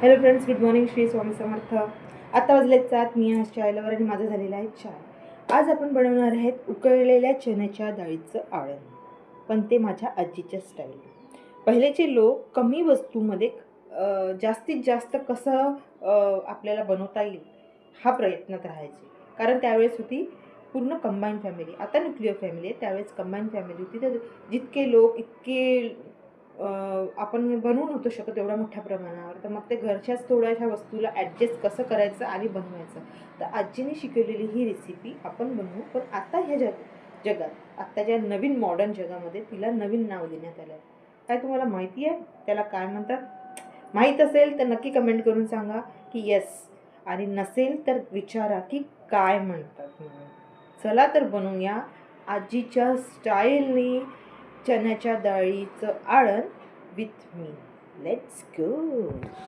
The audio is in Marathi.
Hello friends, good morning. Shri Swami Samarth. आता वाजलेत 7. मी आज चायलावर आणि माझं झालेलं आहे चाय. आज आपण बनवणार आहेत उकळलेल्या चण्याच्या डाळीचं आळण, पण ते माझ्या आजीच्या स्टाईल. पहिलेचे लोक कमी वस्तूमध्ये जास्तीत जास्त कसं आपल्याला बनवता येईल हा प्रयत्नात राहायचे. कारण त्यावेळेस होती पूर्ण कंबाईन फॅमिली. आता न्यूक्लिअर फॅमिली आहे, त्यावेळेस कंबाईन फॅमिली होती. तर जितके लोक इतके आपण बनवू नव्हतो शकत एवढ्या मोठ्या प्रमाणावर. तर मग ते घरच्याच थोड्याशा वस्तूला ॲडजस्ट कसं करायचं आणि बनवायचं. तर आजीने शिकवलेली ही रेसिपी आपण बनवू. पण आता ह्या जगात आत्ताच्या नवीन मॉडर्न जगामध्ये तिला नवीन नाव देण्यात आलं आहे. काय तुम्हाला माहिती आहे त्याला काय म्हणतात? माहीत असेल तर नक्की कमेंट करून सांगा की येस, आणि नसेल तर विचारा की काय म्हणतात म्हणून. चला तर बनवूया आजीच्या स्टाईलने चण्याच्या डाळीचं आळण विथ मी. Let's go.